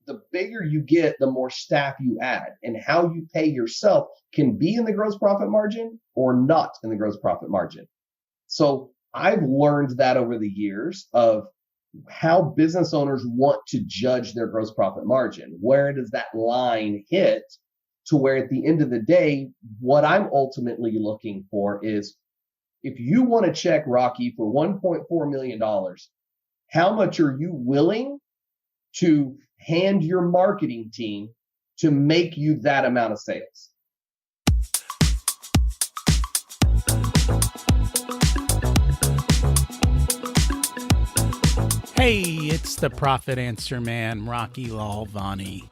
the bigger you get, the more staff you add, and how you pay yourself can be in the gross profit margin or not in the gross profit margin. So I've learned that over the years of how business owners want to judge their gross profit margin. Where does that line hit to where at the end of the day, what I'm ultimately looking for is, if you want to check Rocky for $1.4 million, how much are you willing to hand your marketing team to make you that amount of sales? Hey, it's the Profit Answer Man, Rocky Lalvani.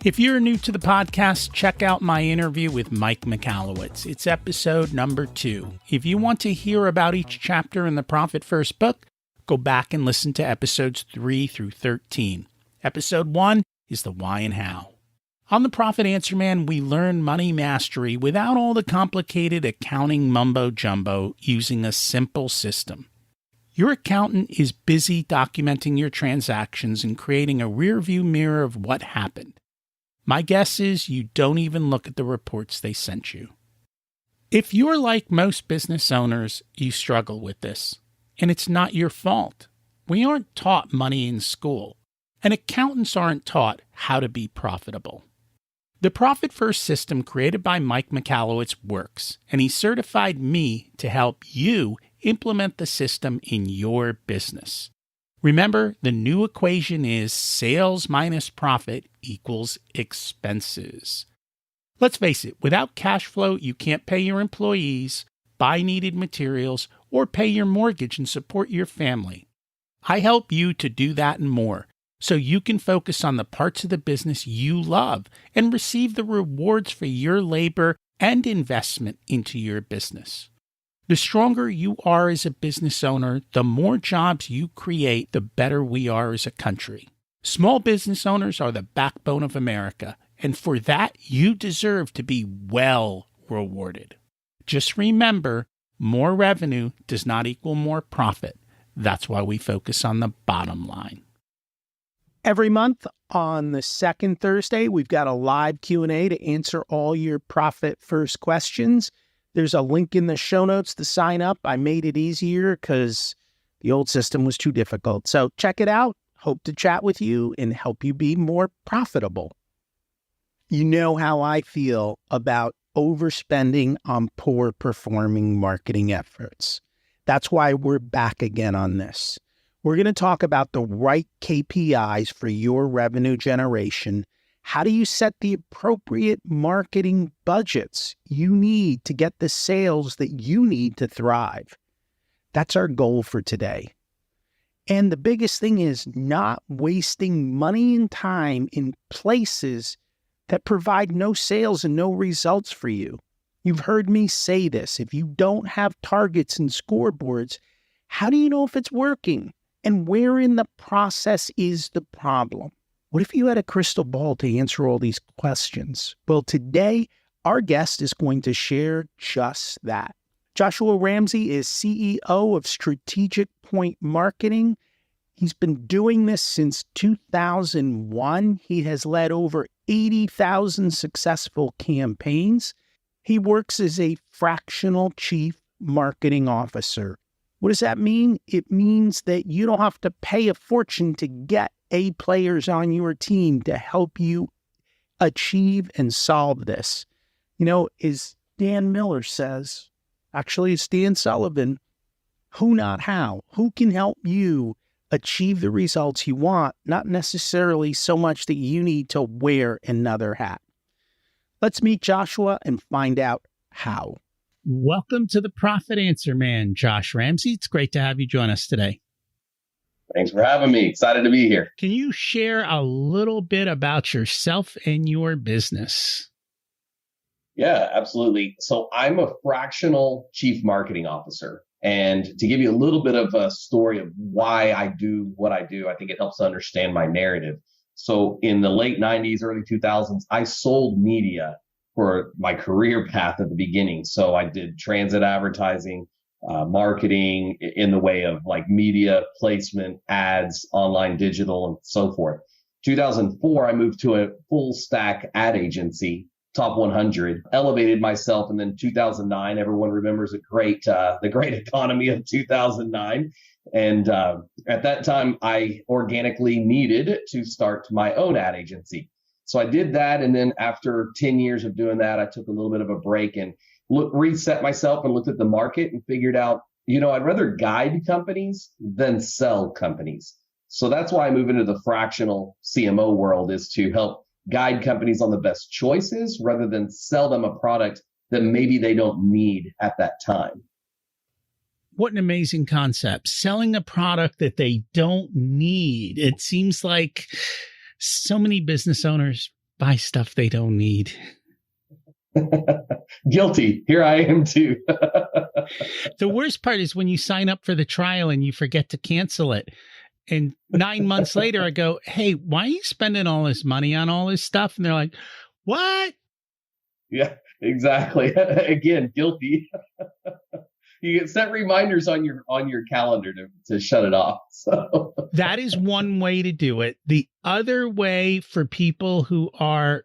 If you're new to the podcast, check out my interview with Mike Michalowicz. It's episode number 2. If you want to hear about each chapter in the Profit First book, go back and listen to episodes 3 through 13. Episode 1 is the why and how. On the Profit Answer Man, we learn money mastery without all the complicated accounting mumbo-jumbo, using a simple system. Your accountant is busy documenting your transactions and creating a rearview mirror of what happened. My guess is you don't even look at the reports they sent you. If you're like most business owners, you struggle with this. And it's not your fault. We aren't taught money in school, and accountants aren't taught how to be profitable. The Profit First system created by Mike Michalowicz works, and he certified me to help you implement the system in your business. Remember, the new equation is sales minus profit equals expenses. Let's face it, without cash flow, you can't pay your employees, buy needed materials, or pay your mortgage and support your family. I help you to do that and more, so you can focus on the parts of the business you love and receive the rewards for your labor and investment into your business. The stronger you are as a business owner, the more jobs you create, the better we are as a country. Small business owners are the backbone of America, and for that, you deserve to be well rewarded. Just remember, more revenue does not equal more profit. That's why we focus on the bottom line. Every month on the second Thursday, we've got a live Q&A to answer all your Profit First questions. There's a link in the show notes to sign up. I made it easier because the old system was too difficult. So check it out. Hope to chat with you and help you be more profitable. You know how I feel about overspending on poor performing marketing efforts. That's why we're back again on this. We're going to talk about the right KPIs for your revenue generation. How do you set the appropriate marketing budgets you need to get the sales that you need to thrive? That's our goal for today. And the biggest thing is not wasting money and time in places that provide no sales and no results for you. You've heard me say this. If you don't have targets and scoreboards, how do you know if it's working? And where in the process is the problem? What if you had a crystal ball to answer all these questions? Well, today, our guest is going to share just that. Joshua Ramsey is CEO of Strategic Point Marketing. He's been doing this since 2001. He has led over 80,000 successful campaigns. He works as a fractional chief marketing officer. What does that mean? It means that you don't have to pay a fortune to get A players on your team to help you achieve and solve this. You know, as Dan Miller says, actually it's Dan Sullivan, who not how? Who can help you achieve the results you want, not necessarily so much that you need to wear another hat. Let's meet Joshua and find out how. Welcome to the Profit Answer Man, Josh Ramsey. It's great to have you join us today. Thanks for having me. Excited to be here. Can you share a little bit about yourself and your business? Yeah, absolutely. So I'm a fractional chief marketing officer. And to give you a little bit of a story of why I do what I do, I think it helps to understand my narrative. So in the late 90s, early 2000s, I sold media for my career path at the beginning. So I did transit advertising, marketing in the way of like media placement, ads, online, digital, and so forth. 2004, I moved to a full stack ad agency, top 100, elevated myself. And then 2009, everyone remembers the great economy of 2009. And at that time, I organically needed to start my own ad agency. So I did that. And then after 10 years of doing that, I took a little bit of a break and reset myself and looked at the market and figured out, I'd rather guide companies than sell companies. So that's why I move into the fractional CMO world, is to help guide companies on the best choices rather than sell them a product that maybe they don't need at that time. What an amazing concept. Selling a product that they don't need. It seems like so many business owners buy stuff they don't need. Guilty. Here I am too. The worst part is when you sign up for the trial and you forget to cancel it. And 9 months later, I go, hey, why are you spending all this money on all this stuff? And they're like, what? Yeah, exactly. Again, guilty. You get set reminders on your calendar to shut it off. So that is one way to do it. The other way for people who are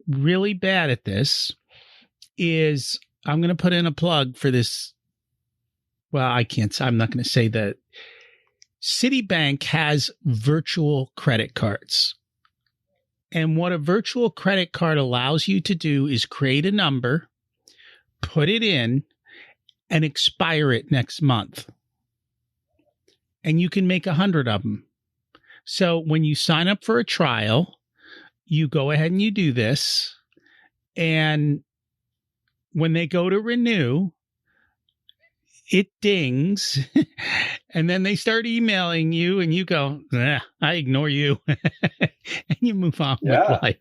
really bad at this is, I'm going to put in a plug for this. Well, I'm not going to say that. Citibank has virtual credit cards. And what a virtual credit card allows you to do is create a number, put it in, and expire it next month. And you can make 100 of them. So when you sign up for a trial, you go ahead and you do this. And when they go to renew, it dings. And then they start emailing you and you go, I ignore you. And you move on with life.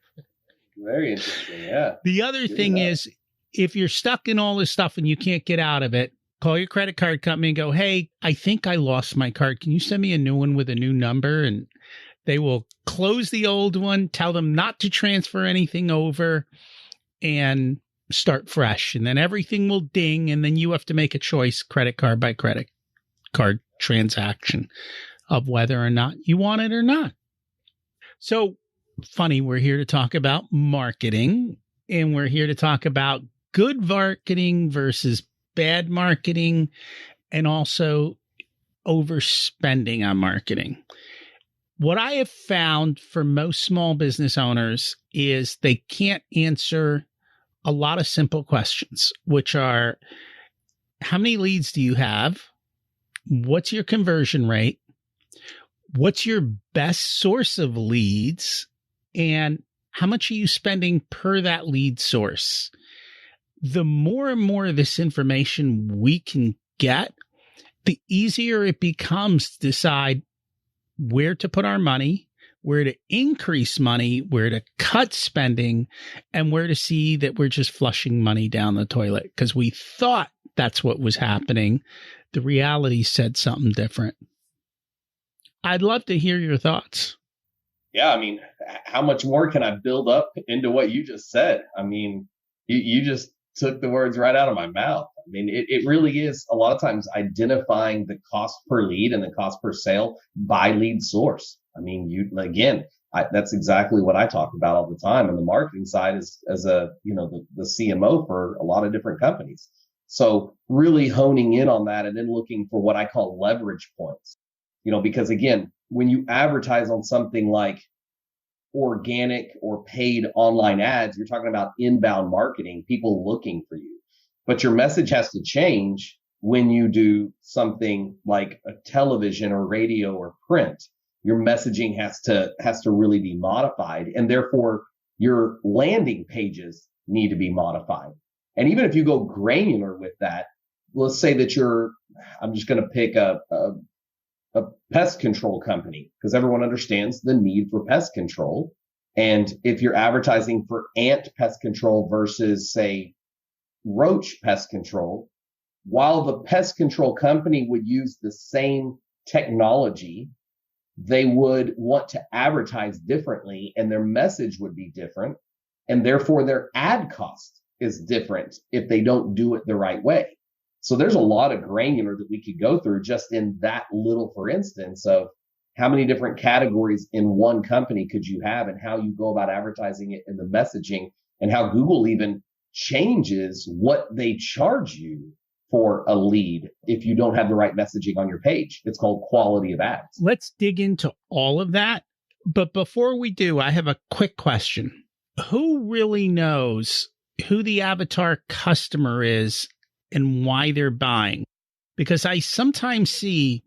Very interesting. Yeah. The other thing is, if you're stuck in all this stuff and you can't get out of it, call your credit card company and go, hey, I think I lost my card. Can you send me a new one with a new number? And they will close the old one, tell them not to transfer anything over, and start fresh. And then everything will ding. And then you have to make a choice, credit card by credit card transaction, of whether or not you want it or not. So funny, we're here to talk about marketing, and we're here to talk about good marketing versus bad marketing, and also overspending on marketing. What I have found for most small business owners is they can't answer a lot of simple questions, which are, how many leads do you have? What's your conversion rate? What's your best source of leads? And how much are you spending per that lead source? The more and more of this information we can get, the easier it becomes to decide where to put our money, where to increase money, where to cut spending, and where to see that we're just flushing money down the toilet because we thought that's what was happening. The reality said something different. I'd love to hear your thoughts. Yeah, I mean, how much more can I build up into what you just said? I mean, you just took the words right out of my mouth. I mean, it really is a lot of times identifying the cost per lead and the cost per sale by lead source. I mean, that's exactly what I talk about all the time on the marketing side as the CMO for a lot of different companies. So really honing in on that and then looking for what I call leverage points, because again, when you advertise on something like organic or paid online ads, you're talking about inbound marketing, people looking for you, but your message has to change when you do something like a television or radio or print. Your messaging has to really be modified, and therefore your landing pages need to be modified. And even if you go granular with that, let's say that I'm just going to pick a pest control company because everyone understands the need for pest control. And if you're advertising for ant pest control versus, say, roach pest control, while the pest control company would use the same technology, they would want to advertise differently and their message would be different. And therefore their ad cost is different if they don't do it the right way. So there's a lot of granular that we could go through just in that little, for instance, of, how many different categories in one company could you have, and how you go about advertising it in the messaging, and how Google even changes what they charge you for a lead if you don't have the right messaging on your page. It's called quality of ads. Let's dig into all of that. But before we do, I have a quick question. Who really knows who the avatar customer is and why they're buying? Because I sometimes see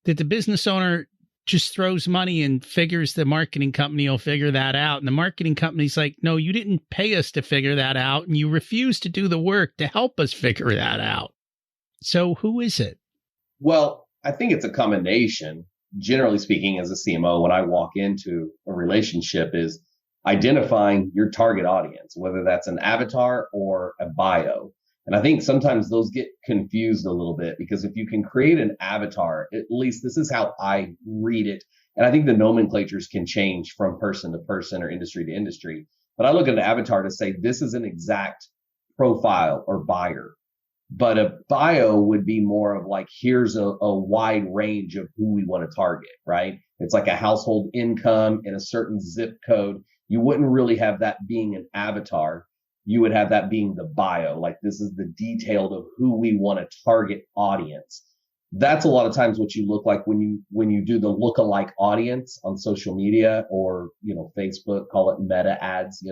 that the business owner just throws money and figures the marketing company will figure that out. And the marketing company's like, no, you didn't pay us to figure that out. And you refuse to do the work to help us figure that out. So who is it? Well, I think it's a combination. Generally speaking, as a CMO, when I walk into a relationship, is identifying your target audience, whether that's an avatar or a bio. And I think sometimes those get confused a little bit, because if you can create an avatar, at least this is how I read it. And I think the nomenclatures can change from person to person or industry to industry. But I look at an avatar to say, this is an exact profile or buyer. But a bio would be more of like, here's a wide range of who we want to target, right? It's like a household income in a certain zip code. You wouldn't really have that being an avatar. You would have that being the bio. Like, this is the detailed of who we want to target audience. That's a lot of times what you look like when you do the lookalike audience on social media, or, Facebook, call it meta ads,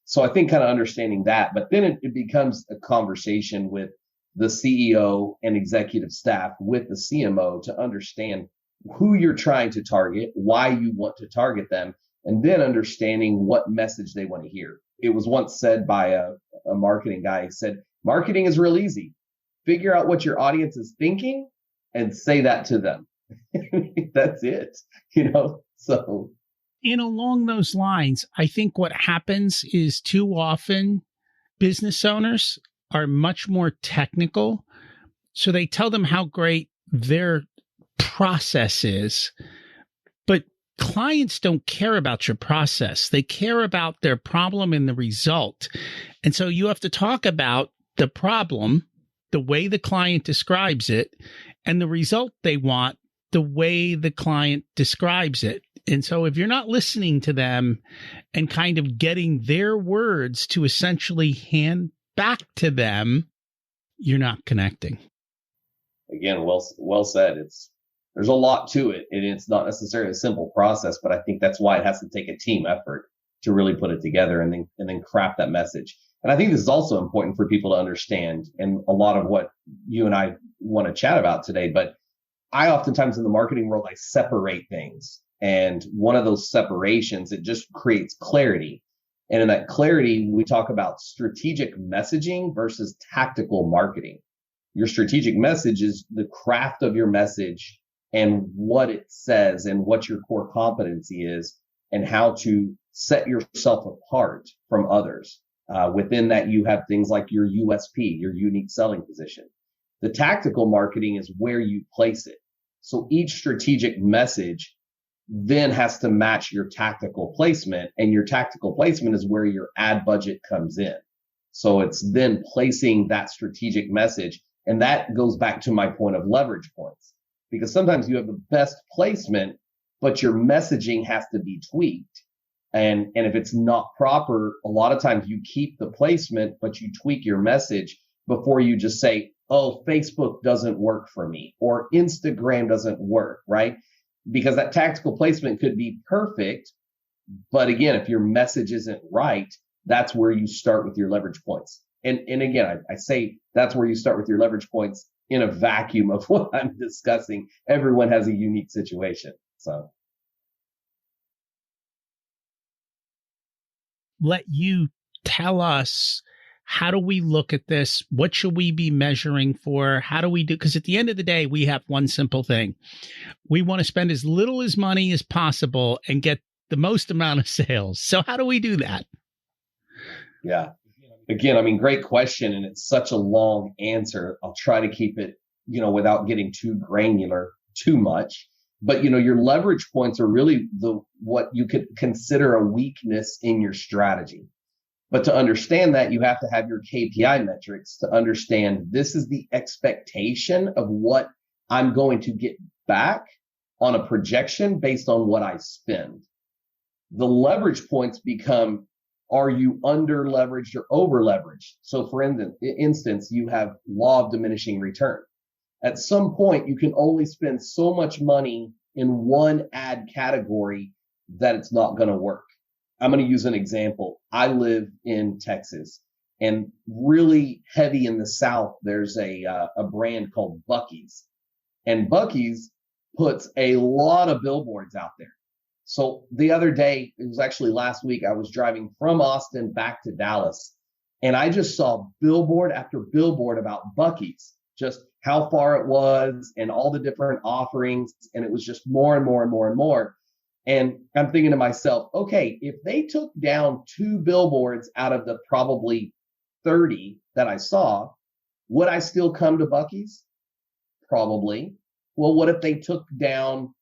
So I think kind of understanding that, but then it becomes a conversation with the CEO and executive staff with the CMO to understand who you're trying to target, why you want to target them, and then understanding what message they want to hear. It was once said by a marketing guy. He said, marketing is real easy. Figure out what your audience is thinking and say that to them. That's it, so. And along those lines, I think what happens is too often business owners are much more technical. So they tell them how great their process is, but clients don't care about your process. They care about their problem and the result. And so you have to talk about the problem, the way the client describes it, and the result they want, the way the client describes it. And so if you're not listening to them and kind of getting their words to essentially hand back to them, you're not connecting. Again, well said. There's a lot to it, and it's not necessarily a simple process, but I think that's why it has to take a team effort to really put it together and then craft that message. And I think this is also important for people to understand, and a lot of what you and I want to chat about today. But I oftentimes in the marketing world, I separate things. And one of those separations, it just creates clarity. And in that clarity, we talk about strategic messaging versus tactical marketing. Your strategic message is the craft of your message and what it says and what your core competency is and how to set yourself apart from others. Within that, you have things like your USP, your unique selling position. The tactical marketing is where you place it. So each strategic message then has to match your tactical placement, and your tactical placement is where your ad budget comes in. So it's then placing that strategic message. And that goes back to my point of leverage points, because sometimes you have the best placement, but your messaging has to be tweaked. And if it's not proper, a lot of times you keep the placement, but you tweak your message before you just say, oh, Facebook doesn't work for me, or Instagram doesn't work, right? Because that tactical placement could be perfect. But again, if your message isn't right, that's where you start with your leverage points. And again, I say that's where you start with your leverage points in a vacuum of what I'm discussing. Everyone has a unique situation. So let you tell us, how do we look at this? What should we be measuring for? How do we do? Because at the end of the day, we have one simple thing. We want to spend as little as money as possible and get the most amount of sales. So how do we do that? Yeah. Again, great question. And it's such a long answer. I'll try to keep it, without getting too granular too much. But, your leverage points are really what you could consider a weakness in your strategy. But to understand that, you have to have your KPI metrics to understand this is the expectation of what I'm going to get back on a projection based on what I spend. The leverage points become, are you under leveraged or over leveraged? So for instance, you have law of diminishing return. At some point, you can only spend so much money in one ad category that it's not going to work. I'm going to use an example. I live in Texas, and really heavy in the South, there's a brand called Buc-ee's. And Buc-ee's puts a lot of billboards out there. So the other day, it was actually last week, I was driving from Austin back to Dallas, and I just saw billboard after billboard about Buc-ee's, just how far it was and all the different offerings. And it was just more and more and more and more. And I'm thinking to myself, okay, if they took down 2 billboards out of the probably 30 that I saw, would I still come to Buc-ee's? Probably. Well, what if they took down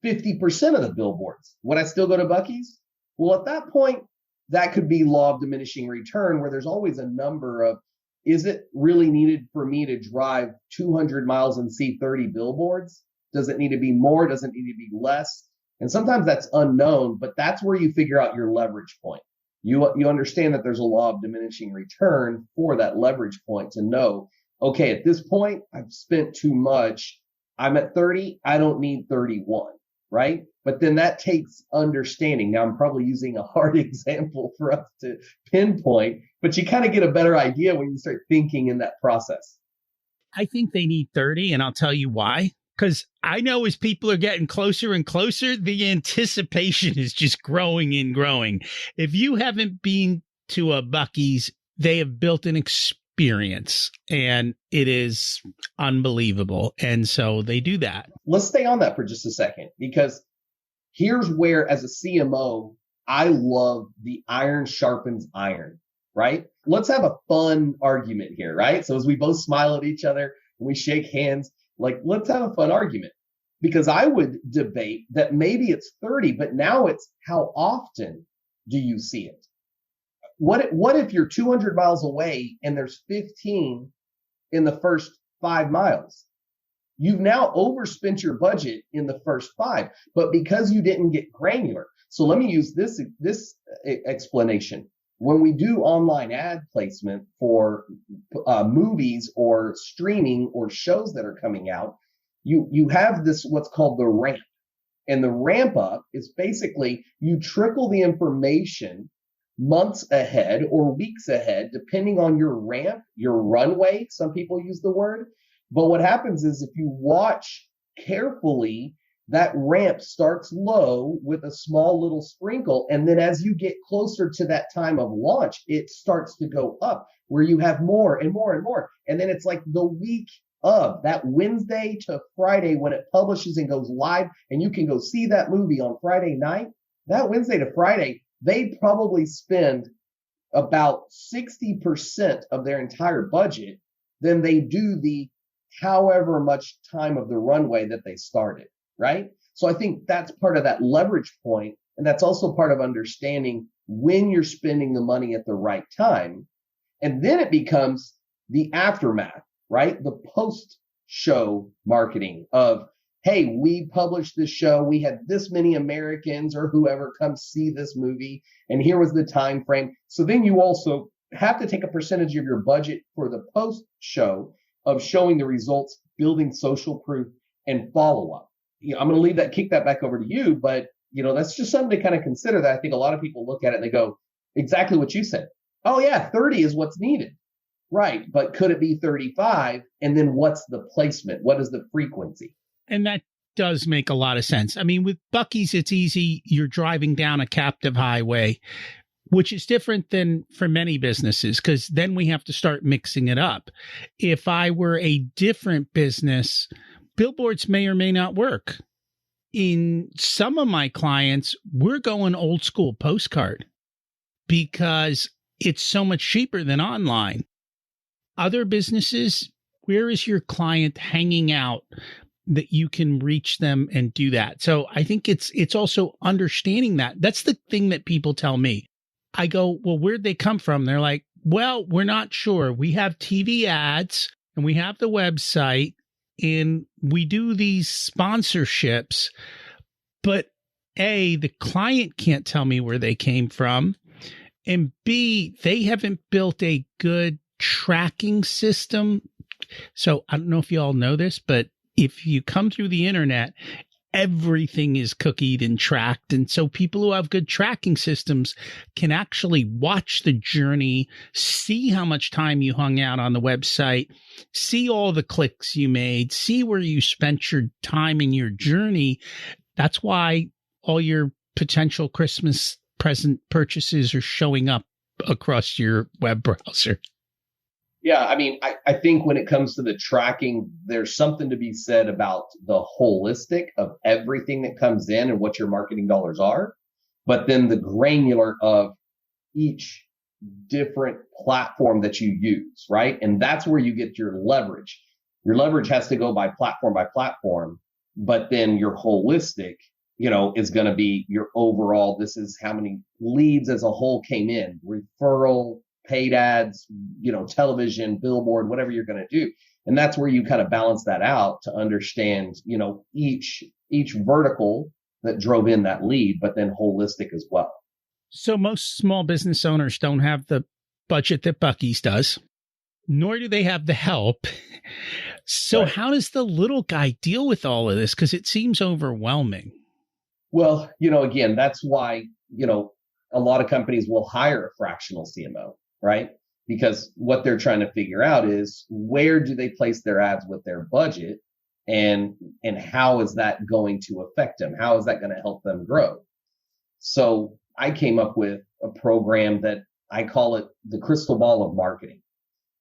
50% of the billboards? Would I still go to Buc-ee's? Well, at that point, that could be law of diminishing return, where there's always a number of, is it really needed for me to drive 200 miles and see 30 billboards? Does it need to be more? Does it need to be less? And sometimes that's unknown, but that's where you figure out your leverage point. You understand that there's a law of diminishing return for that leverage point to know, okay, at this point, I've spent too much. I'm at 30. I don't need 31, right? But then that takes understanding. Now, I'm probably using a hard example for us to pinpoint, but you kind of get a better idea when you start thinking in that process. I think they need 30, and I'll tell you why. Because I know as people are getting closer and closer, the anticipation is just growing and growing. If you haven't been to a Buc-ee's, they have built an experience, and it is unbelievable. And so they do that. Let's stay on that for just a second, because here's where, as a CMO, I love the iron sharpens iron, right? Let's have a fun argument here, right? So as we both smile at each other and we shake hands, like, let's have a fun argument, because I would debate that maybe it's 30, but now it's how often do you see it? What if you're 200 miles away and there's 15 in the first 5 miles? You've now overspent your budget in the first 5, but because you didn't get granular. So let me use this explanation. When we do online ad placement for movies or streaming or shows that are coming out, you have this, what's called the ramp. And the ramp up is basically you trickle the information months ahead or weeks ahead, depending on your ramp, your runway. Some people use the word. But what happens is, if you watch carefully, that ramp starts low with a small little sprinkle. And then as you get closer to that time of launch, it starts to go up, where you have more and more and more. And then it's like the week of that Wednesday to Friday when it publishes and goes live, and you can go see that movie on Friday night. That Wednesday to Friday, they probably spend about 60% of their entire budget than they do the however much time of the runway that they started, right? So I think that's part of that leverage point, and that's also part of understanding when you're spending the money at the right time. And then it becomes the aftermath, right? The post-show marketing of, hey, we published this show, we had this many Americans or whoever come see this movie, and here was the time frame. So then you also have to take a percentage of your budget for the post-show of showing the results, building social proof, and follow-up. I'm going to kick that back over to you, but that's just something to kind of consider, that I think a lot of people look at it and they go, exactly what you said. Oh yeah, 30 is what's needed. Right, but could it be 35? And then what's the placement? What is the frequency? And that does make a lot of sense. I mean, with Buc-ee's, it's easy. You're driving down a captive highway, which is different than for many businesses, because then we have to start mixing it up. If I were a different business, billboards may or may not work. In some of my clients, we're going old school postcard because it's so much cheaper than online. Other businesses, where is your client hanging out that you can reach them and do that? So I think it's also understanding that. That's the thing that people tell me. I go, well, where'd they come from? They're like, well, we're not sure. We have TV ads and we have the website, and we do these sponsorships, but A, the client can't tell me where they came from, and B, they haven't built a good tracking system. So I don't know if you all know this, but if you come through the internet, everything is cookied and tracked. And so people who have good tracking systems can actually watch the journey, see how much time you hung out on the website, see all the clicks you made, see where you spent your time in your journey. That's why all your potential Christmas present purchases are showing up across your web browser. Yeah, I mean, I think when it comes to the tracking, there's something to be said about the holistic of everything that comes in and what your marketing dollars are, but then the granular of each different platform that you use, right? And that's where you get your leverage. Your leverage has to go by platform, but then your holistic, is going to be your overall, this is how many leads as a whole came in, referral, paid ads, television, billboard, whatever you're going to do. And that's where you kind of balance that out to understand, each vertical that drove in that lead, but then holistic as well. So most small business owners don't have the budget that Buc-ee's does, nor do they have the help. So How does the little guy deal with all of this? Because it seems overwhelming. Well, again, that's why, a lot of companies will hire a fractional CMO, right? Because what they're trying to figure out is where do they place their ads with their budget, and how is that going to affect them? How is that going to help them grow? So I came up with a program that I call it the crystal ball of marketing.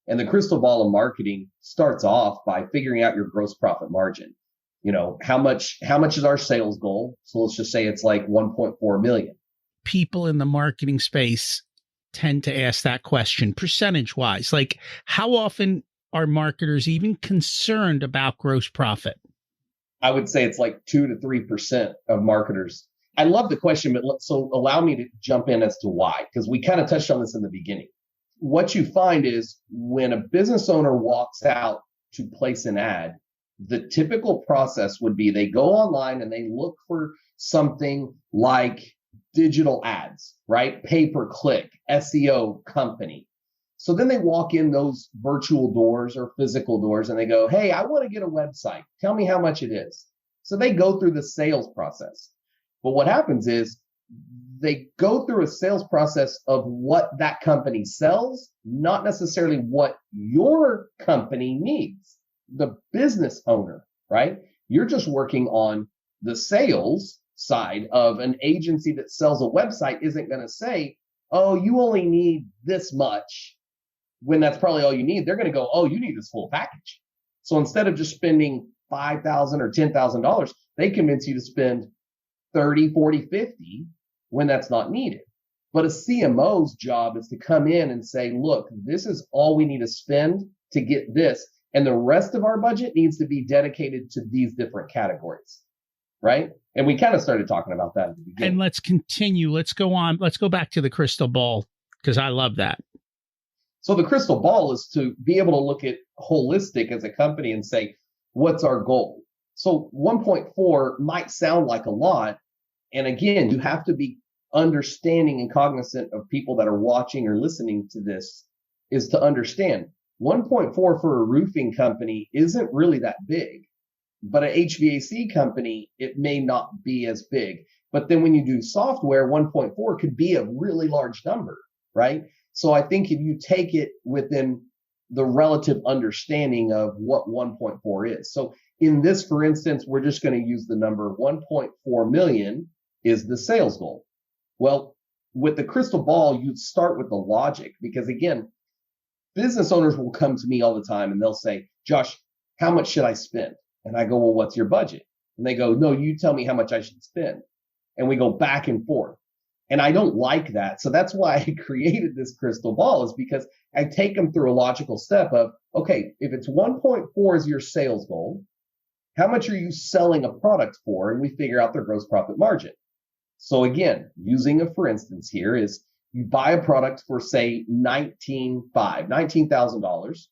And the crystal ball of marketing starts off by figuring out your gross profit margin. How much is our sales goal? So let's just say it's like 1.4 million. People in the marketing space tend to ask that question percentage wise. Like, how often are marketers even concerned about gross profit? I would say it's like 2 to 3% of marketers. I love the question, but so allow me to jump in as to why, because we kind of touched on this in the beginning. What you find is when a business owner walks out to place an ad, the typical process would be they go online and they look for something like digital ads, right? Pay-per-click, SEO company. So then they walk in those virtual doors or physical doors and they go, hey, I want to get a website. Tell me how much it is. So they go through the sales process. But what happens is they go through a sales process of what that company sells, not necessarily what your company needs. The business owner, right? You're just working on the sales side of an agency that sells a website isn't going to say, oh, you only need this much, when that's probably all you need. They're going to go, oh, you need this full package. So instead of just spending $5,000 or $10,000, they convince you to spend 30, 40, 50 when that's not needed. But a CMO's job is to come in and say, look, this is all we need to spend to get this. And the rest of our budget needs to be dedicated to these different categories, right? And we kind of started talking about that at the beginning. And let's continue. Let's go on. Let's go back to the crystal ball, because I love that. So the crystal ball is to be able to look at holistic as a company and say, what's our goal? So 1.4 might sound like a lot. And again, you have to be understanding and cognizant of people that are watching or listening to this, is to understand 1.4 for a roofing company isn't really that big, but an HVAC company, it may not be as big. But then when you do software, 1.4 could be a really large number, right? So I think if you take it within the relative understanding of what 1.4 is. So in this, for instance, we're just going to use the number 1.4 million is the sales goal. Well, with the crystal ball, you start with the logic, because again, business owners will come to me all the time and they'll say, Josh, how much should I spend? And I go, well, what's your budget? And they go, no, you tell me how much I should spend. And we go back and forth. And I don't like that. So that's why I created this crystal ball, is because I take them through a logical step of, okay, if it's 1.4 is your sales goal, how much are you selling a product for? And we figure out their gross profit margin. So again, using a for instance here is you buy a product for say $19,000,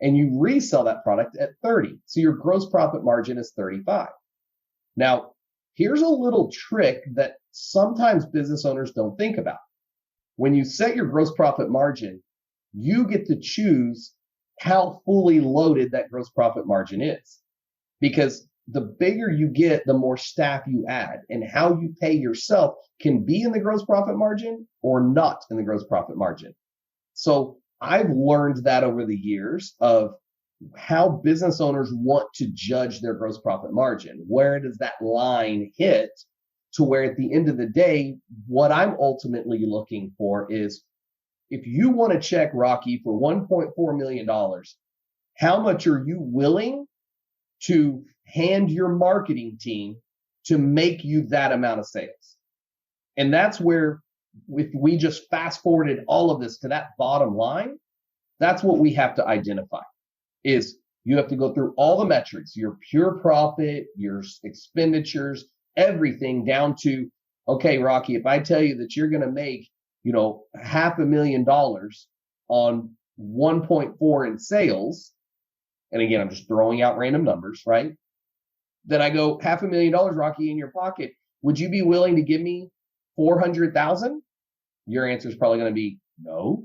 and you resell that product at 30. So your gross profit margin is 35. Now, here's a little trick that sometimes business owners don't think about. When you set your gross profit margin, you get to choose how fully loaded that gross profit margin is. Because the bigger you get, the more staff you add, and how you pay yourself can be in the gross profit margin or not in the gross profit margin. So I've learned that over the years of how business owners want to judge their gross profit margin. Where does that line hit to where at the end of the day, what I'm ultimately looking for is, if you want to check Rocky for $1.4 million, how much are you willing to hand your marketing team to make you that amount of sales? And that's where, if we just fast forwarded all of this to that bottom line, that's what we have to identify. Is you have to go through all the metrics, your pure profit, your expenditures, everything down to, okay, Rocky, if I tell you that you're going to make, $500,000 on 1.4 in sales, and again, I'm just throwing out random numbers, right? Then I go, $500,000, Rocky, in your pocket. Would you be willing to give me 400,000? Your answer is probably going to be no,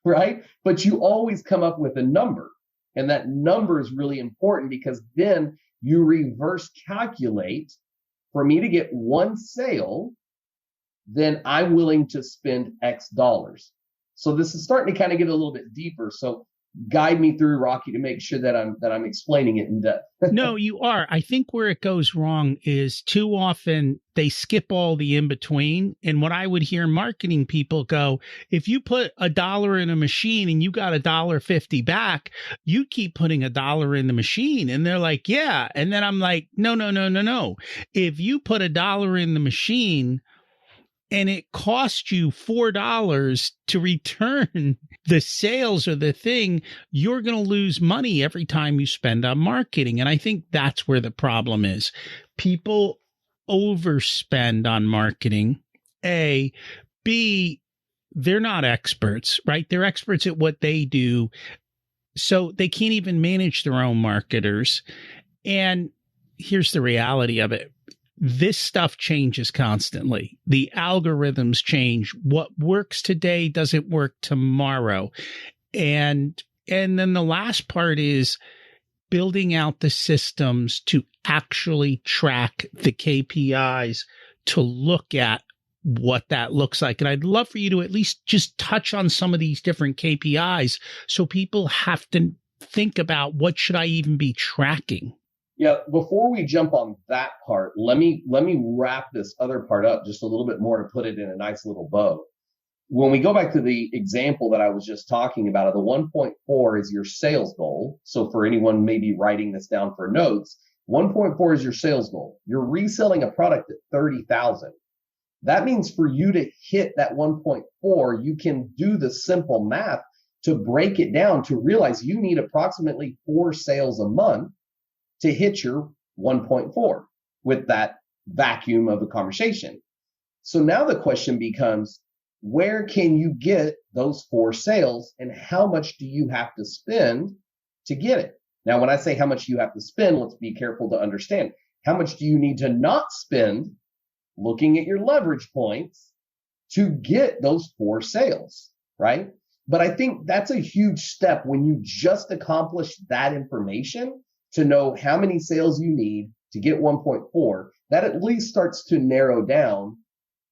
right? But you always come up with a number. And that number is really important, because then you reverse calculate, for me to get one sale, then I'm willing to spend X dollars. So this is starting to kind of get a little bit deeper. So guide me through, Rocky, to make sure that I'm explaining it in depth. No, you are. I think where it goes wrong is too often they skip all the in between. And what I would hear marketing people go, if you put $1 in a machine and you got $1.50 back, you keep putting $1 in the machine. And they're like, yeah. And then I'm like, no. If you put $1 in the machine and it costs you $4 to return the sales or the thing, you're going to lose money every time you spend on marketing. And I think that's where the problem is. People overspend on marketing. A. B, they're not experts, right? They're experts at what they do, so they can't even manage their own marketers. And here's the reality of it. This stuff changes constantly. The algorithms change. What works today doesn't work tomorrow. And then the last part is building out the systems to actually track the KPIs to look at what that looks like. And I'd love for you to at least just touch on some of these different KPIs so people have to think about, what should I even be tracking? Yeah, before we jump on that part, let me wrap this other part up just a little bit more to put it in a nice little bow. When we go back to the example that I was just talking about, the 1.4 is your sales goal. So for anyone maybe writing this down for notes, 1.4 is your sales goal. You're reselling a product at 30,000. That means for you to hit that 1.4, you can do the simple math to break it down to realize you need approximately 4 sales a month to hit your 1.4 with that vacuum of a conversation. So now the question becomes, where can you get those 4 sales, and how much do you have to spend to get it? Now, when I say how much you have to spend, let's be careful to understand. How much do you need to not spend, looking at your leverage points, to get those 4 sales, right? But I think that's a huge step when you just accomplish that information, to know how many sales you need to get 1.4. That at least starts to narrow down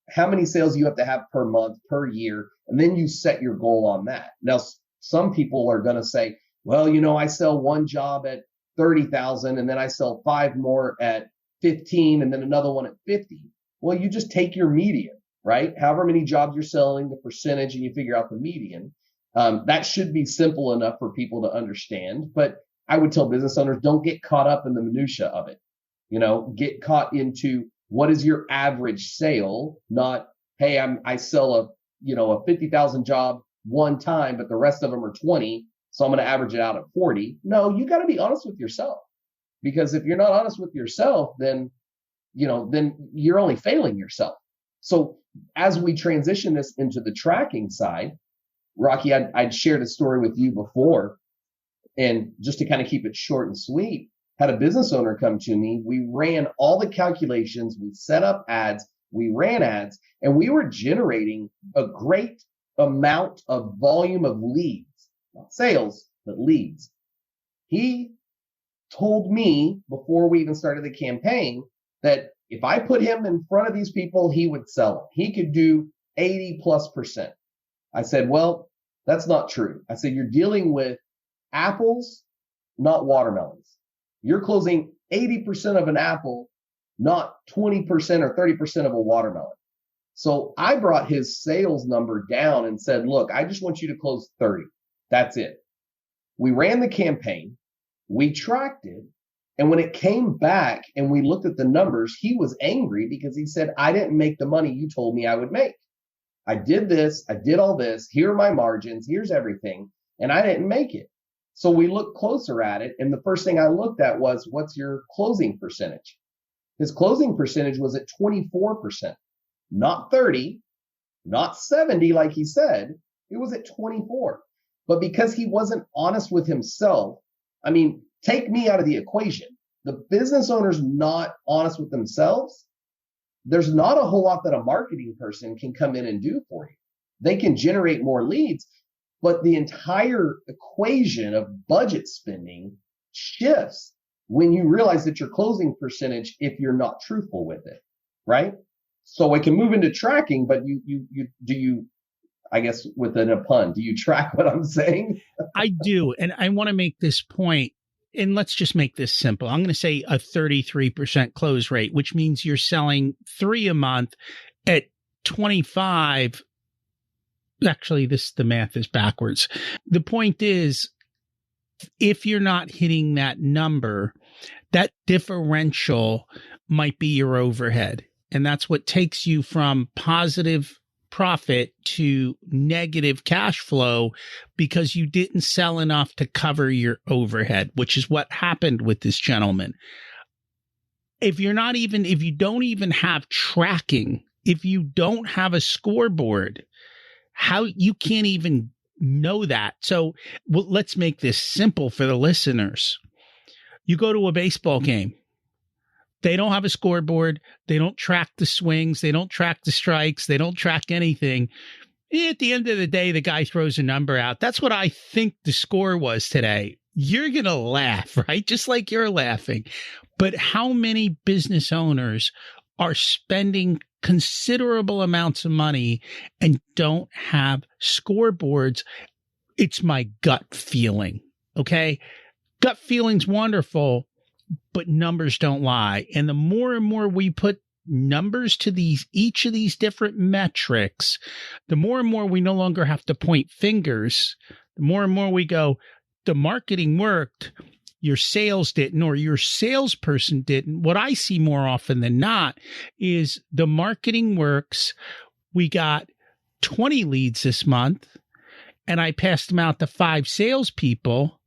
how many sales you have to have per month, per year, and then you set your goal on that. Now, some people are going to say, well, I sell one job at 30,000, and then I sell 5 more at 15, and then another one at 50. Well, you just take your median, right? However many jobs you're selling, the percentage, and you figure out the median. That should be simple enough for people to understand. But I would tell business owners, don't get caught up in the minutia of it. Get caught into, what is your average sale? Not, hey, I sell a 50,000 job one time, but the rest of them are 20, so I'm going to average it out at 40. No, you got to be honest with yourself, because if you're not honest with yourself, then you're only failing yourself. So as we transition this into the tracking side, Rocky, I'd shared a story with you before. And just to kind of keep it short and sweet, had a business owner come to me. We ran all the calculations. We set up ads. We ran ads, and we were generating a great amount of volume of leads, not sales, but leads. He told me before we even started the campaign that if I put him in front of these people, he would sell them. He could do 80+%. I said, well, that's not true. I said, you're dealing with apples, not watermelons. You're closing 80% of an apple, not 20% or 30% of a watermelon. So I brought his sales number down and said, look, I just want you to close 30. That's it. We ran the campaign. We tracked it. And when it came back and we looked at the numbers, he was angry because he said, I didn't make the money you told me I would make. I did this. I did all this. Here are my margins. Here's everything. And I didn't make it. So we looked closer at it. And the first thing I looked at was, what's your closing percentage? His closing percentage was at 24%, not 30, not 70, like he said. It was at 24. But because he wasn't honest with himself, I mean, take me out of the equation. The business owner's not honest with themselves. There's not a whole lot that a marketing person can come in and do for you. They can generate more leads, but the entire equation of budget spending shifts when you realize that your closing percentage, if you're not truthful with it, right? So I can move into tracking, but you, I guess within a pun, do you track what I'm saying? I do. And I want to make this point, and let's just make this simple. I'm going to say a 33% close rate, which means you're selling 3 a month at 25. Actually, the math is backwards. The point is, if you're not hitting that number, that differential might be your overhead. And that's what takes you from positive profit to negative cash flow because you didn't sell enough to cover your overhead, which is what happened with this gentleman. If you don't even have tracking, if you don't have a scoreboard, how you can't even know that. So let's make this simple for the listeners. You go to a baseball game. They don't have a scoreboard. They don't track the swings. They don't track the strikes. They don't track anything. At the end of the day, the guy throws a number out. That's what I think the score was today. You're going to laugh, right? Just like you're laughing. But how many business owners are spending considerable amounts of money and don't have scoreboards? It's my gut feeling. Okay. Gut feeling's wonderful, but numbers don't lie. And the more and more we put numbers to each of these different metrics, the more and more we no longer have to point fingers. The more and more we go, the marketing worked, your sales didn't, or your salesperson didn't. What I see more often than not is the marketing works. We got 20 leads this month, and I passed them out to 5 salespeople.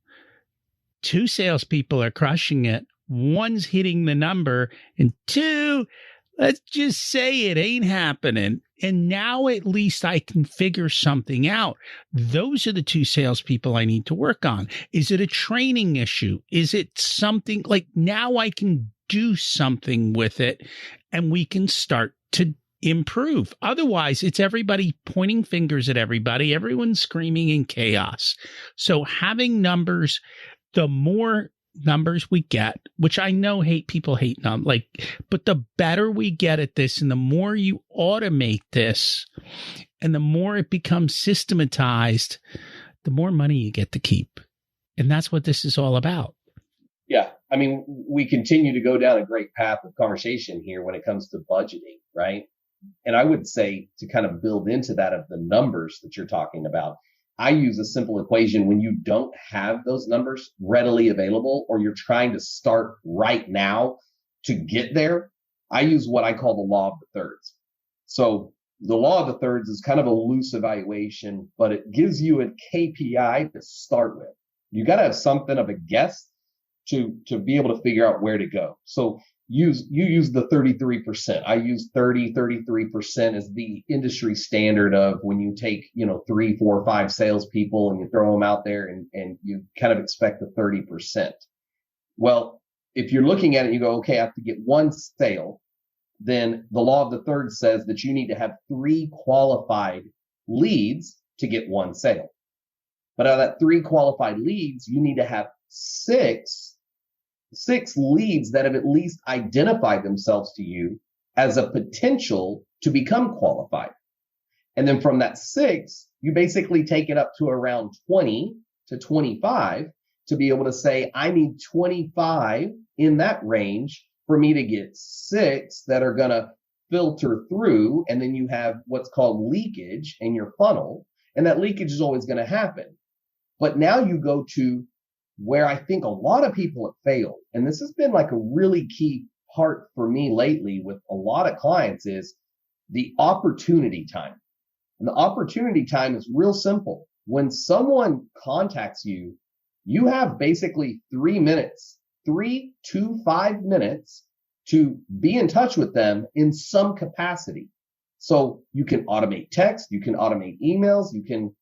2 salespeople are crushing it. 1's hitting the number, and 2, let's just say it ain't happening. And now at least I can figure something out. Those are the 2 salespeople I need to work on. Is it a training issue? Is it something like now I can do something with it and we can start to improve? Otherwise, it's everybody pointing fingers at everybody. Everyone's screaming in chaos. So having numbers, the more numbers we get, which I know people hate but the better we get at this and the more you automate this and the more it becomes systematized, the more money you get to keep. And that's what this is all about. Yeah. I mean, we continue to go down a great path of conversation here when it comes to budgeting, right? And I would say to kind of build into that of the numbers that you're talking about, I use a simple equation when you don't have those numbers readily available or you're trying to start right now to get there. I use what I call the law of the thirds. So the law of the thirds is kind of a loose evaluation, but it gives you a KPI to start with. You got to have something of a guess to be able to figure out where to go. So you use the 33%. I use 33% as the industry standard of when you take, 3, 4, 5 salespeople and you throw them out there and you kind of expect the 30%. Well, if you're looking at it, you go, okay, I have to get one sale. Then the law of the third says that you need to have 3 qualified leads to get one sale. But out of that 3 qualified leads, you need to have six leads that have at least identified themselves to you as a potential to become qualified. And then from that 6, you basically take it up to around 20 to 25 to be able to say, I need 25 in that range for me to get 6 that are going to filter through. And then you have what's called leakage in your funnel. And that leakage is always going to happen. But now you go to where I think a lot of people have failed. And this has been like a really key part for me lately with a lot of clients is the opportunity time. And the opportunity time is real simple. When someone contacts you, you have basically 3 minutes, 3 to 5 minutes to be in touch with them in some capacity. So you can automate text, you can automate emails, you can,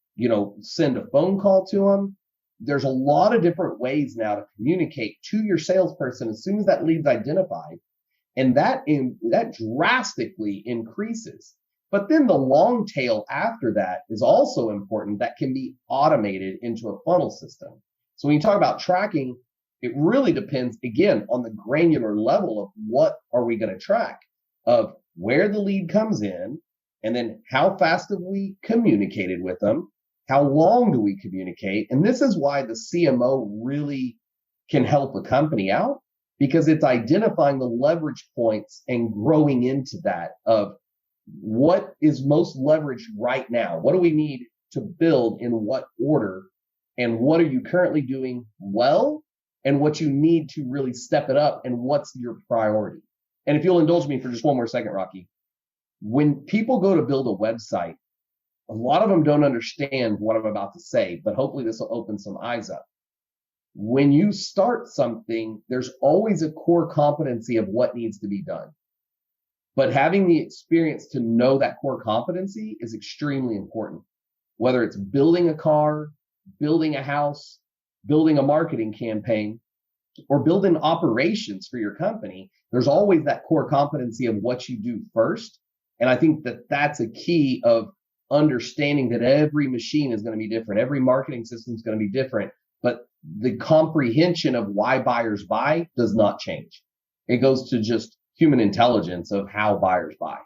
send a phone call to them. There's a lot of different ways now to communicate to your salesperson as soon as that lead's identified. And that drastically increases. But then the long tail after that is also important that can be automated into a funnel system. So when you talk about tracking, it really depends, again, on the granular level of what are we going to track, of where the lead comes in, and then how fast have we communicated with them, how long do we communicate? And this is why the CMO really can help a company out, because it's identifying the leverage points and growing into that of what is most leveraged right now? What do we need to build in what order? And what are you currently doing well? And what you need to really step it up, and what's your priority? And if you'll indulge me for just one more second, Rocky, when people go to build a website, a lot of them don't understand what I'm about to say, but hopefully this will open some eyes up. When you start something, there's always a core competency of what needs to be done. But having the experience to know that core competency is extremely important. Whether it's building a car, building a house, building a marketing campaign, or building operations for your company, there's always that core competency of what you do first. And I think that that's a key of understanding that every machine is going to be different. Every marketing system is going to be different, but the comprehension of why buyers buy does not change. It goes to just human intelligence of how buyers buy.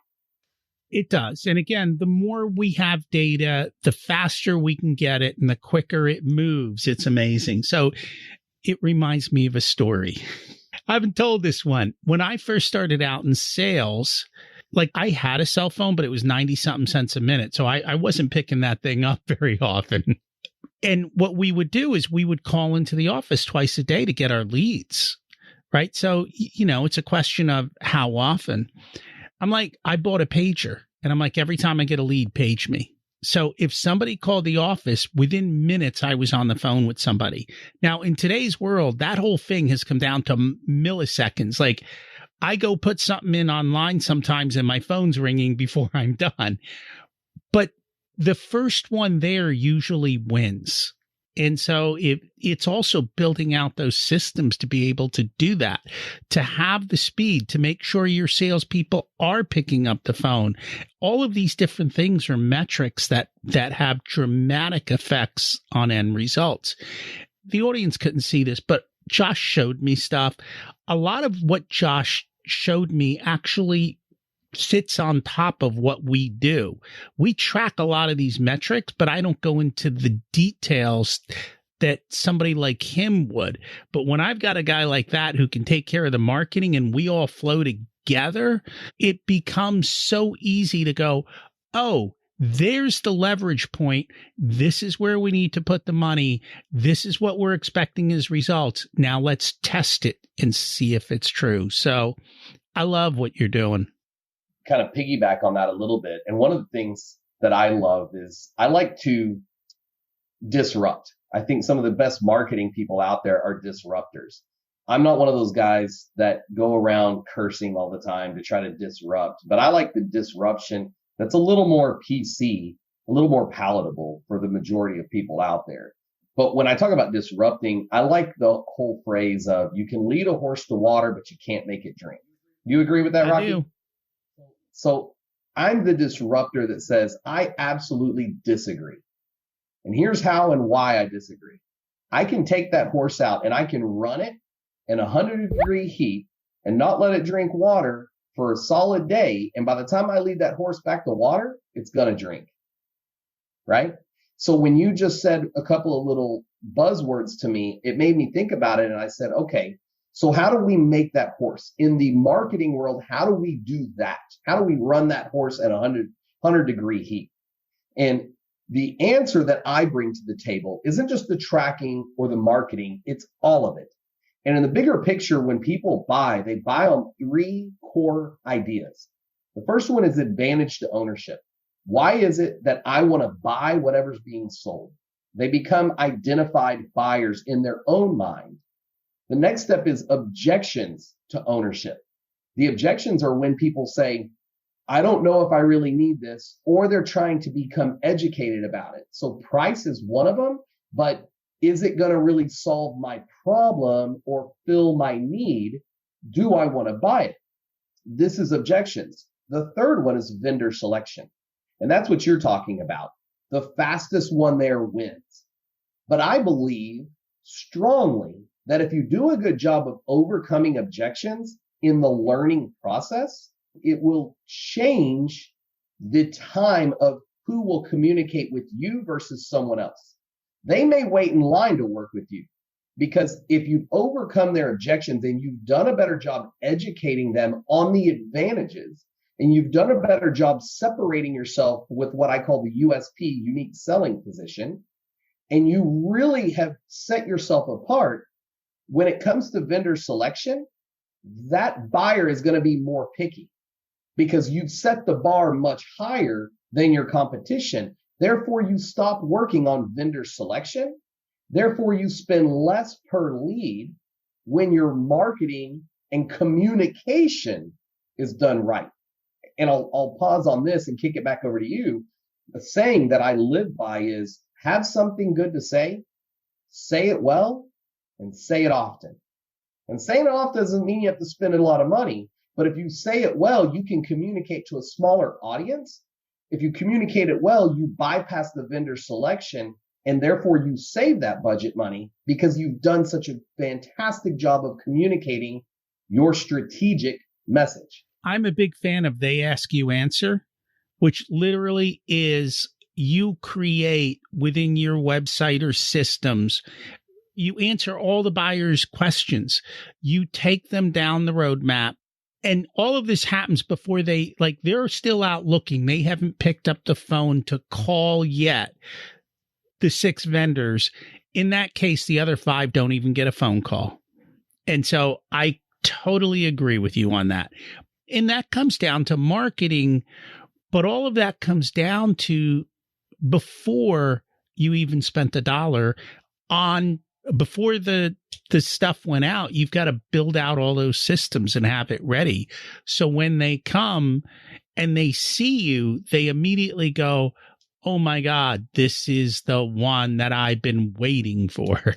It does. And again, the more we have data, the faster we can get it and the quicker it moves. It's amazing. So it reminds me of a story. I haven't told this one. When I first started out in sales, I had a cell phone, but it was 90 something cents a minute. So I wasn't picking that thing up very often. And what we would do is we would call into the office twice a day to get our leads, right? So, it's a question of how often. I bought a pager, and I'm like, every time I get a lead, page me. So if somebody called the office, within minutes, I was on the phone with somebody. Now, in today's world, that whole thing has come down to milliseconds. I go put something in online sometimes and my phone's ringing before I'm done. But the first one there usually wins. And so it's also building out those systems to be able to do that, to have the speed, to make sure your salespeople are picking up the phone. All of these different things are metrics that have dramatic effects on end results. The audience couldn't see this, but Josh showed me stuff. A lot of what Josh showed me actually sits on top of what we do. We track a lot of these metrics, but I don't go into the details that somebody like him would. But when I've got a guy like that who can take care of the marketing and we all flow together, it becomes so easy to go, oh, there's the leverage point. This is where we need to put the money. This is what we're expecting as results. Now let's test it and see if it's true. So I love what you're doing. Kind of piggyback on that a little bit. And one of the things that I love is I like to disrupt. I think some of the best marketing people out there are disruptors. I'm not one of those guys that go around cursing all the time to try to disrupt, but I like the disruption that's a little more PC, a little more palatable for the majority of people out there. But when I talk about disrupting, I like the whole phrase of you can lead a horse to water, but you can't make it drink. Do you agree with that, Rocky? I do. So I'm the disruptor that says, I absolutely disagree. And here's how and why I disagree. I can take that horse out and I can run it in 100-degree heat and not let it drink water for a solid day. And by the time I lead that horse back to water, it's going to drink. Right? So when you just said a couple of little buzzwords to me, it made me think about it. And I said, okay, so how do we make that horse in the marketing world? How do we do that? How do we run that horse at 100-degree heat? And the answer that I bring to the table isn't just the tracking or the marketing, it's all of it. And in the bigger picture, when people buy, they buy on 3 core ideas. The first one is advantage to ownership. Why is it that I want to buy whatever's being sold? They become identified buyers in their own mind. The next step is objections to ownership. The objections are when people say, I don't know if I really need this, or they're trying to become educated about it. So price is one of them, but is it going to really solve my problem or fill my need? Do I want to buy it? This is objections. The third one is vendor selection. And that's what you're talking about. The fastest one there wins. But I believe strongly that if you do a good job of overcoming objections in the learning process, it will change the time of who will communicate with you versus someone else. They may wait in line to work with you because if you've overcome their objections and you've done a better job educating them on the advantages, and you've done a better job separating yourself with what I call the USP, unique selling position, and you really have set yourself apart, when it comes to vendor selection, that buyer is going to be more picky because you've set the bar much higher than your competition. Therefore, you stop working on vendor selection. Therefore, you spend less per lead when your marketing and communication is done right. And I'll pause on this and kick it back over to you. The saying that I live by is have something good to say it well, and say it often. And saying it often doesn't mean you have to spend a lot of money, but if you say it well, you can communicate to a smaller audience. If you communicate it well, you bypass the vendor selection, and therefore you save that budget money because you've done such a fantastic job of communicating your strategic message. I'm a big fan of They Ask You Answer, which literally is you create within your website or systems, you answer all the buyer's questions. You take them down the roadmap. And all of this happens before they're still out looking. They haven't picked up the phone to call yet. The 6 vendors. In that case, the other 5 don't even get a phone call. And so I totally agree with you on that. And that comes down to marketing, but all of that comes down to before you even spent $1 on, before the stuff went out, you've got to build out all those systems and have it ready. So when they come and they see you, they immediately go, oh my God, this is the one that I've been waiting for.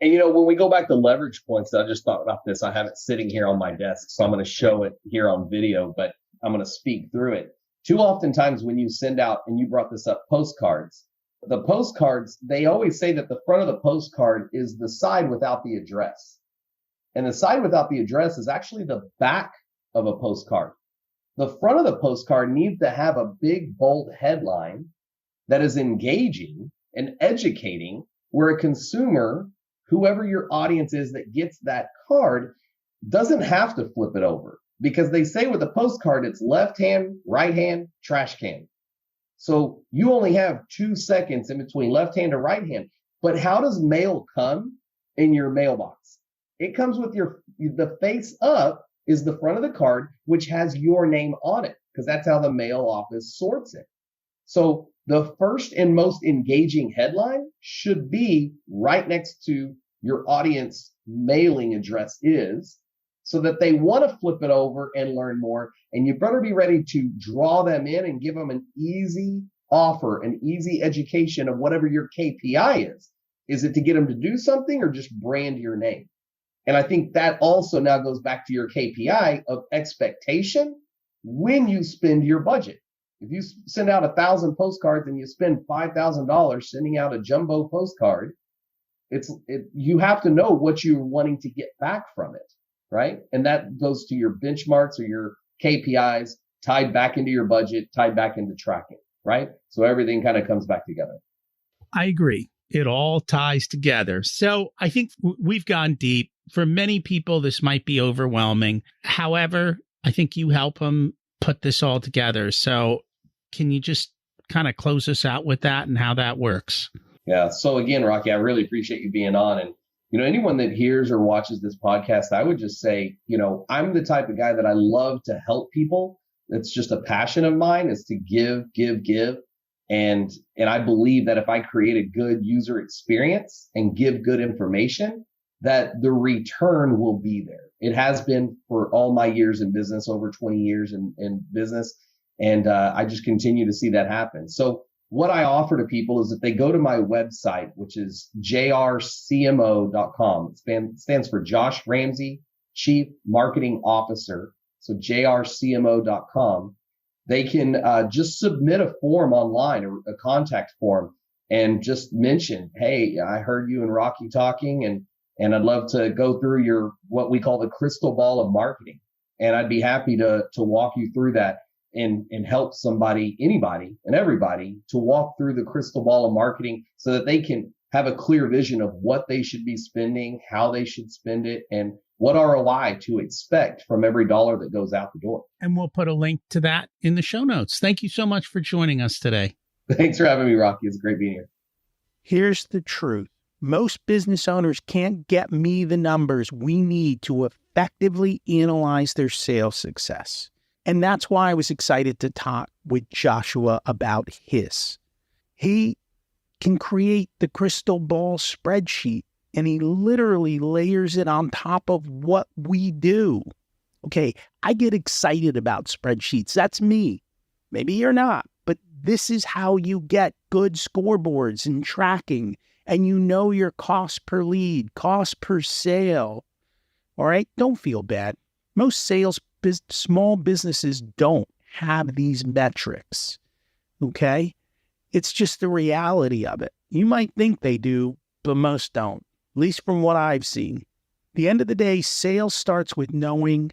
And, when we go back to leverage points, I just thought about this. I have it sitting here on my desk, so I'm going to show it here on video, but I'm going to speak through it. Too often times when you send out, and you brought this up, postcards, the postcards, they always say that the front of the postcard is the side without the address. And the side without the address is actually the back of a postcard. The front of the postcard needs to have a big, bold headline that is engaging and educating, where a consumer, whoever your audience is that gets that card, doesn't have to flip it over. Because they say with a postcard, it's left hand, right hand, trash can. So you only have 2 seconds in between left hand and right hand. But how does mail come in your mailbox? It comes with the face up is the front of the card, which has your name on it, because that's how the mail office sorts it. So the first and most engaging headline should be right next to your audience mailing address is, so that they want to flip it over and learn more. And you better be ready to draw them in and give them an easy offer, an easy education of whatever your KPI is. Is it to get them to do something or just brand your name? And I think that also now goes back to your KPI of expectation when you spend your budget. If you send out 1,000 postcards and you spend $5,000 sending out a jumbo postcard, you have to know what you're wanting to get back from it, right? And that goes to your benchmarks or your KPIs tied back into your budget, tied back into tracking, right? So everything kind of comes back together. I agree. It all ties together. So I think we've gone deep. For many people, this might be overwhelming. However, I think you help them put this all together. So can you just kind of close us out with that and how that works? Yeah. So again, Rocky, I really appreciate you being on. And, anyone that hears or watches this podcast, I would just say, I'm the type of guy that I love to help people. It's just a passion of mine, is to give. And I believe that if I create a good user experience and give good information, that the return will be there. It has been for all my years in business, over 20 years in business. And I just continue to see that happen. So what I offer to people is that they go to my website, which is jrcmo.com. It stands for Josh Ramsey, Chief Marketing Officer. So jrcmo.com. They can just submit a form online, a contact form, and just mention, hey, I heard you and Rocky talking, and I'd love to go through your, what we call the crystal ball of marketing. And I'd be happy to walk you through that and help somebody, anybody and everybody to walk through the crystal ball of marketing so that they can have a clear vision of what they should be spending, how they should spend it, and what ROI to expect from every dollar that goes out the door. And we'll put a link to that in the show notes. Thank you so much for joining us today. Thanks for having me, Rocky. It's great being here. Here's the truth. Most business owners can't get me the numbers we need to effectively analyze their sales success. And that's why I was excited to talk with Joshua about his. He can create the crystal ball spreadsheet, and he literally layers it on top of what we do. Okay, I get excited about spreadsheets. That's me. Maybe you're not, but this is how you get good scoreboards and tracking, and your cost per lead, cost per sale. All right, don't feel bad. Most small businesses don't have these metrics. Okay, it's just the reality of it. You might think they do, but most don't. At least from what I've seen. At the end of the day, sales starts with knowing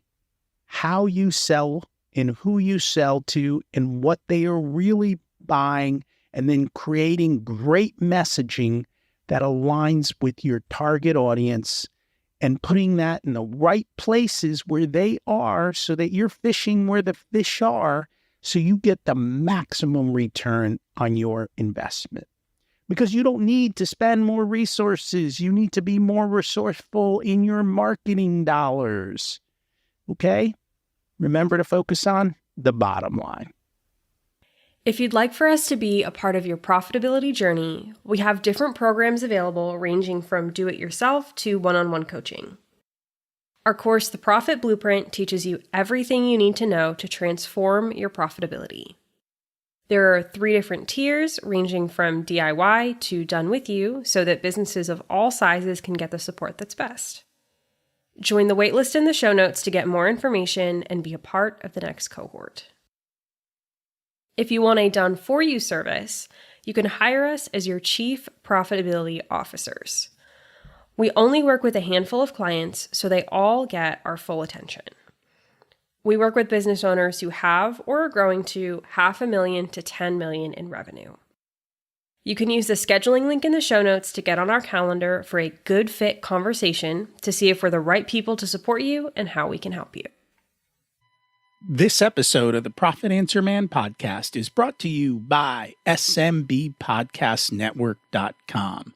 how you sell and who you sell to and what they are really buying, and then creating great messaging that aligns with your target audience and putting that in the right places where they are so that you're fishing where the fish are so you get the maximum return on your investment. Because you don't need to spend more resources. You need to be more resourceful in your marketing dollars. Okay? Remember to focus on the bottom line. If you'd like for us to be a part of your profitability journey, we have different programs available ranging from do-it-yourself to one-on-one coaching. Our course, The Profit Blueprint, teaches you everything you need to know to transform your profitability. There are 3 different tiers ranging from DIY to done with you so that businesses of all sizes can get the support that's best. Join the waitlist in the show notes to get more information and be a part of the next cohort. If you want a done-for-you service, you can hire us as your Chief Profitability Officers. We only work with a handful of clients, so they all get our full attention. We work with business owners who have or are growing to $500,000 to $10 million in revenue. You can use the scheduling link in the show notes to get on our calendar for a good fit conversation to see if we're the right people to support you and how we can help you. This episode of the Profit Answer Man podcast is brought to you by SMBpodcastnetwork.com.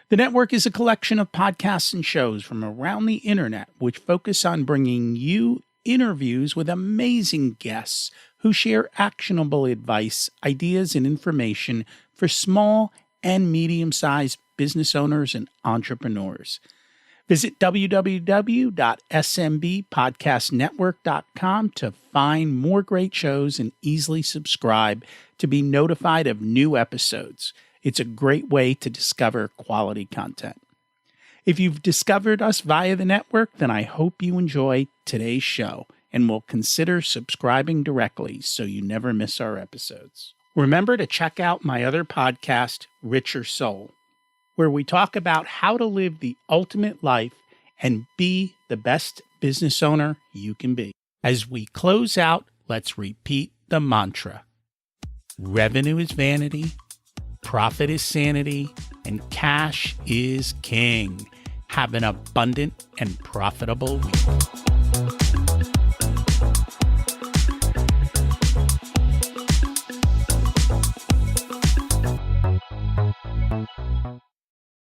The network is a collection of podcasts and shows from around the internet which focus on bringing you interviews with amazing guests who share actionable advice, ideas, and information for small and medium-sized business owners and entrepreneurs. Visit www.smbpodcastnetwork.com to find more great shows and easily subscribe to be notified of new episodes. It's a great way to discover quality content. If you've discovered us via the network, then I hope you enjoy today's show and will consider subscribing directly so you never miss our episodes. Remember to check out my other podcast, Richer Soul, where we talk about how to live the ultimate life and be the best business owner you can be. As we close out, let's repeat the mantra. Revenue is vanity, profit is sanity, and cash is king. Have an abundant and profitable week.